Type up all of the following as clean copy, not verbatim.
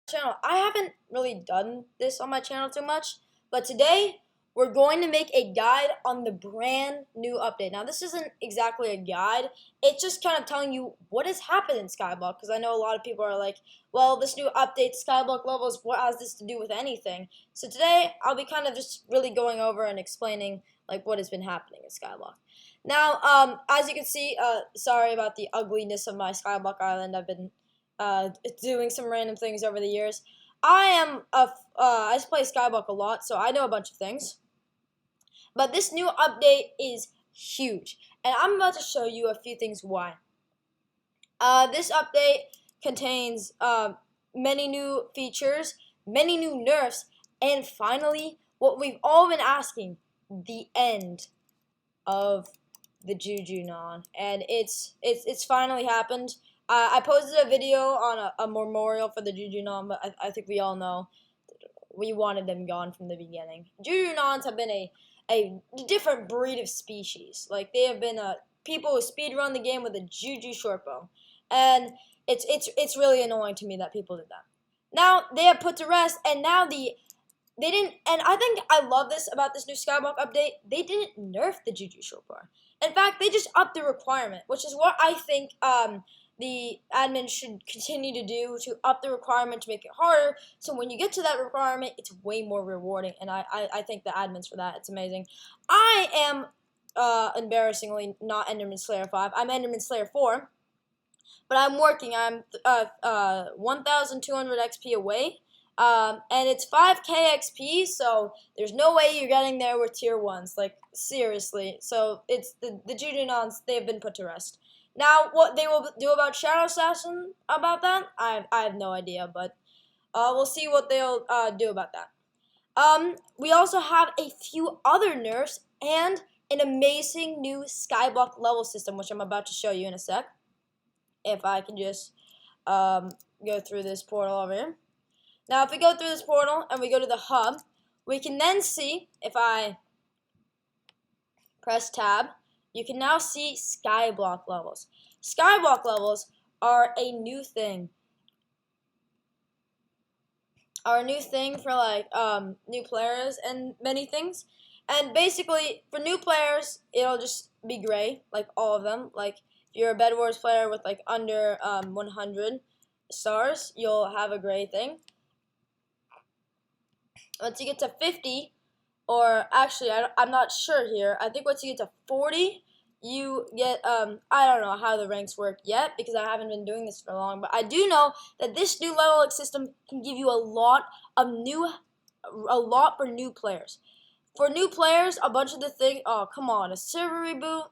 channel. I haven't really done this on my channel too much, but today we're going to make a guide on the brand new update. Now, this isn't exactly a guide. It's just kind of telling you what has happened in Skyblock, because I know a lot of people are like, well, this new update, Skyblock levels, what has this to do with anything? So today, I'll be kind of just really going over and explaining like what has been happening in Skyblock. Now, as you can see, sorry about the ugliness of my Skyblock Island. I've been doing some random things over the years. I play Skyblock a lot, so I know a bunch of things. But this new update is huge, and I'm about to show you a few things why. This update contains many new features, many new nerfs, and finally, what we've all been asking, the end of the Juju non, and it's finally happened. I posted a video on a memorial for the Juju non, but I think we all know we wanted them gone from the beginning. Juju nons have been a different breed of species. Like, they have been people who speedrun the game with a Juju shortbow, and it's really annoying to me that people did that. Now they have put to rest, and now they didn't, and I think I love this about this new Skyblock update. They didn't nerf the Juju shortbow. In fact, they just upped the requirement, which is what I think the admin should continue to do, to up the requirement to make it harder. So when you get to that requirement, it's way more rewarding, and I thank the admins for that. It's amazing. I am embarrassingly not Enderman Slayer 5. I'm Enderman Slayer 4, but I'm working. I'm 1,200 XP away. And it's 5k XP, so there's no way you're getting there with tier 1s, like, seriously. So it's the Juju nons, they have been put to rest. Now, what they will do about Shadow Assassin about that, I have no idea, but we'll see what they'll do about that. We also have a few other nerfs and an amazing new Skyblock level system, which I'm about to show you in a sec. If I can just go through this portal over here. Now, if we go through this portal and we go to the hub, we can then see, if I press tab, you can now see Skyblock levels. Skyblock levels are a new thing. Are a new thing for, like, new players and many things. And basically, for new players, it'll just be gray, like all of them. Like, if you're a Bed Wars player with, like, under 100 stars, you'll have a gray thing. Once you get to 50, or actually, I'm not sure here. I think once you get to 40, you get, I don't know how the ranks work yet, because I haven't been doing this for long, but I do know that this new leveling system can give you a lot for new players. For new players, a bunch of the things, oh, come on, a server reboot?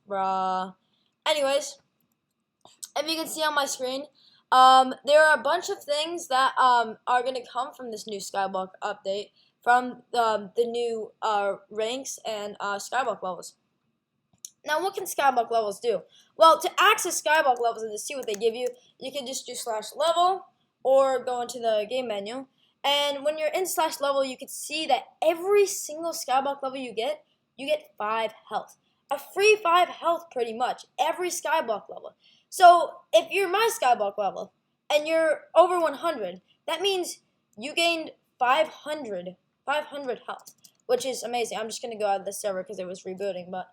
Bruh. Anyways, if you can see on my screen, there are a bunch of things that are going to come from this new Skyblock update, from the new ranks and Skyblock levels. Now, what can Skyblock levels do? Well, to access Skyblock levels and to see what they give you, you can just do /level or go into the game menu. And when you're in /level, you can see that every single Skyblock level you get 5 health. A free 5 health, pretty much, every Skyblock level. So, if you're my Skyblock level, and you're over 100, that means you gained 500 health, which is amazing. I'm just going to go out of the server because it was rebooting, but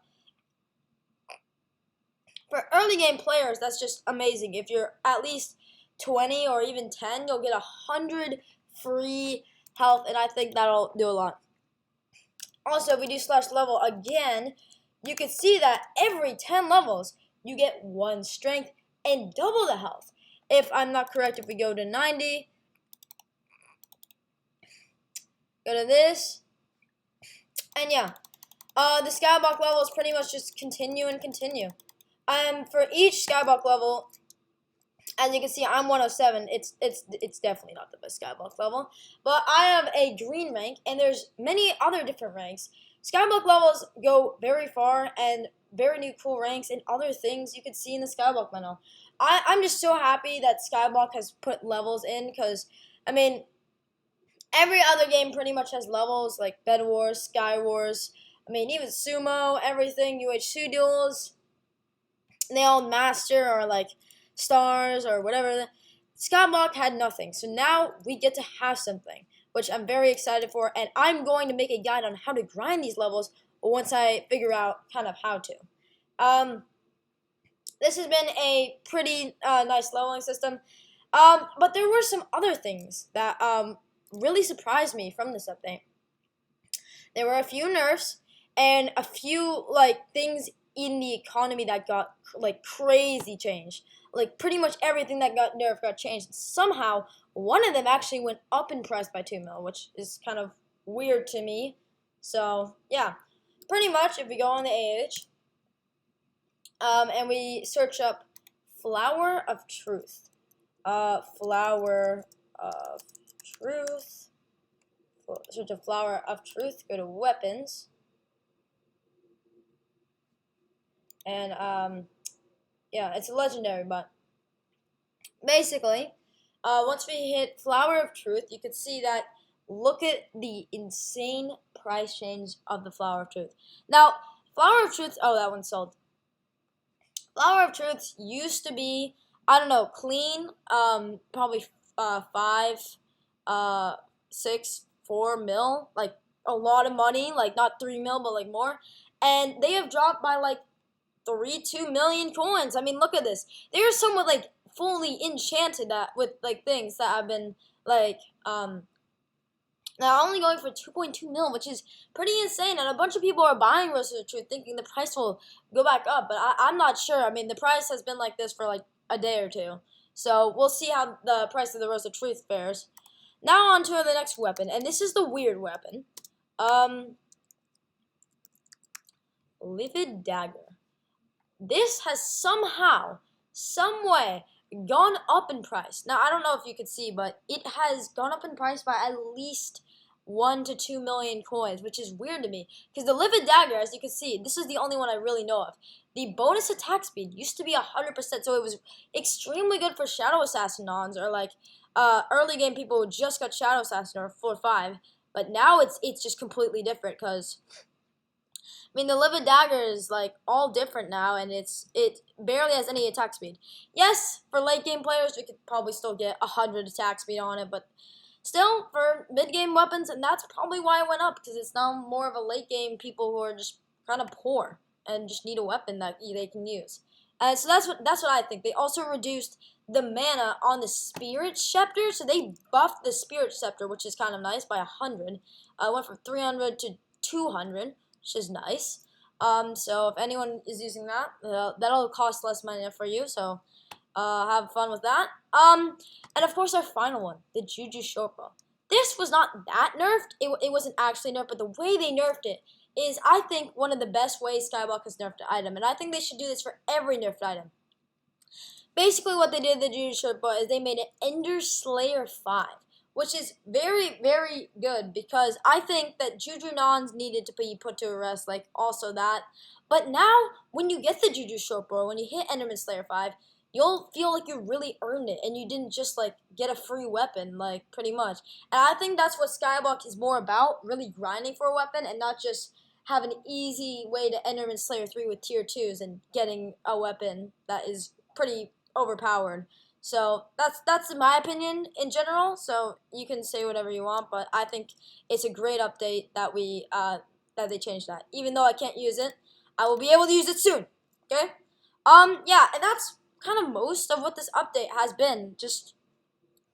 for early game players, that's just amazing. If you're at least 20 or even 10, you'll get 100 free health, and I think that'll do a lot. Also, if we do /level again, you can see that every 10 levels, you get 1 strength and double the health. If I'm not correct, if we go to 90, go to this, and yeah, the Skyblock levels pretty much just continue and continue. For each Skyblock level, as you can see, I'm 107. It's definitely not the best Skyblock level, but I have a green rank, and there's many other different ranks. Skyblock levels go very far, and very new cool ranks and other things you could see in the Skyblock menu. I'm just so happy that Skyblock has put levels in, because, I mean, every other game pretty much has levels, like Bed Wars, Sky Wars, I mean, even Sumo, everything, UH2 duels, they all master or, like, stars or whatever. Skyblock had nothing, so now we get to have something, which I'm very excited for, and I'm going to make a guide on how to grind these levels once I figure out kind of how to. This has been a pretty nice leveling system, but there were some other things that really surprised me from this update. There were a few nerfs and a few things in the economy that got crazy changed. Like pretty much everything that got nerfed got changed. Somehow one of them actually went up in price by 2 mil, which is kind of weird to me. So yeah, pretty much if we go on the AH and we search up Flower of Truth, Flower of Truth. Search of Flower of Truth, go to weapons, and yeah, it's a legendary, but basically once we hit Flower of Truth, you can see that look at the insane price change of the Flower of Truth. Now Flower of Truth, oh, that one sold. Flower of Truth used to be, I don't know, clean, probably 5, 6, 4 mil, like a lot of money, like not 3 mil, but like more. And they have dropped by like 2 million coins. I mean, look at this. There's someone like fully enchanted that with like things that have been like now only going for 2.2 mil, which is pretty insane. And a bunch of people are buying Rose of the Truth thinking the price will go back up, but I'm not sure. I mean, the price has been like this for like a day or two. So we'll see how the price of the Rose of Truth fares. Now on to the next weapon, and this is the weird weapon. Livid Dagger. This has somehow, some way, gone up in price. Now, I don't know if you could see, but it has gone up in price by at least 1 to 2 million coins, which is weird to me. Because the Livid Dagger, as you can see, this is the only one I really know of. The bonus attack speed used to be 100%, so it was extremely good for Shadow Assassinons, or like early game people who just got Shadow Assassin or 4-5. But now it's just completely different, because I mean, the Livid Dagger is like all different now, and it barely has any attack speed. Yes, for late game players, we could probably still get 100 attack speed on it, but still, for mid game weapons, and that's probably why it went up, because it's now more of a late game people who are just kind of poor and just need a weapon that they can use. And so that's what I think. They also reduced the mana on the Spirit Scepter, so they buffed the Spirit Scepter, which is kind of nice, by 100. Went from 300 to 200. Which is nice. So if anyone is using that, that'll cost less money for you. So have fun with that. And of course our final one, the Juju shortbow. This was not that nerfed. It wasn't actually nerfed, but the way they nerfed it is, I think, one of the best ways Skyblock has nerfed an item, and I think they should do this for every nerfed item. Basically, what they did with the Juju shortbow is they made it Ender Slayer 5. Which is very, very good, because I think that Juju Nons needed to be put to rest, like also that. But now, when you get the Juju shortbow, when you hit Enderman Slayer 5, you'll feel like you really earned it, and you didn't just like get a free weapon, like pretty much. And I think that's what Skyblock is more about, really grinding for a weapon, and not just have an easy way to Enderman Slayer 3 with tier 2s and getting a weapon that is pretty overpowered. So that's my opinion in general. So you can say whatever you want, but I think it's a great update that they changed that. Even though I can't use it, I will be able to use it soon. Okay? Yeah, and that's kind of most of what this update has been. Just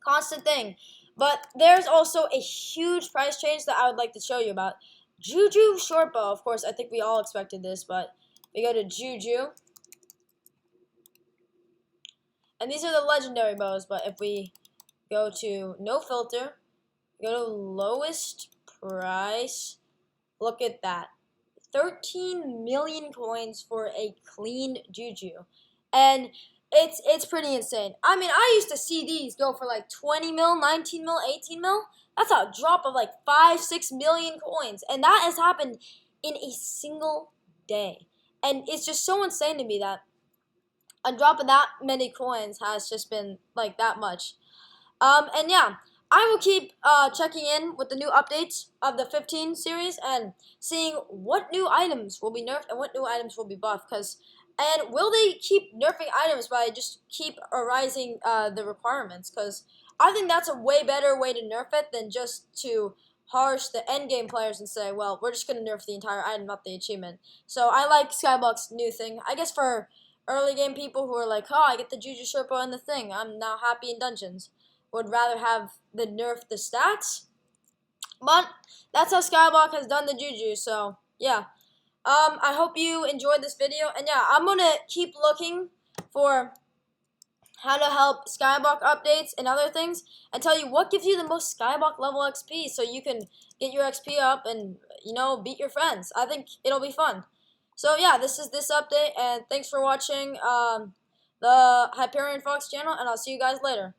constant thing. But there's also a huge price change that I would like to show you about. Juju shortbow. Of course, I think we all expected this, but we go to Juju. And these are the legendary bows, but if we go to no filter, go to lowest price, look at that. 13 million coins for a clean Juju. And it's pretty insane. I mean, I used to see these go for like 20 mil, 19 mil, 18 mil. That's a drop of like 5, 6 million coins. And that has happened in a single day. And it's just so insane to me that a drop of that many coins has just been like that much. And yeah, I will keep checking in with the new updates of the 15 series and seeing what new items will be nerfed and what new items will be buffed, because And will they keep nerfing items by just keep rising the requirements? Because I think that's a way better way to nerf it than just to harsh the end game players and say, well, we're just going to nerf the entire item, not the achievement. So I like Skyblock's new thing. I guess for early game people who are like, oh, I get the Juju shortbow and the thing, I'm now happy in dungeons, would rather have the nerf the stats. But that's how Skyblock has done the Juju, so yeah. I hope you enjoyed this video, and yeah, I'm gonna keep looking for how to help Skyblock updates and other things, and tell you what gives you the most Skyblock level XP, so you can get your XP up and beat your friends. I think it'll be fun. So yeah, this is this update, and thanks for watching the Hyperion Fox channel, and I'll see you guys later.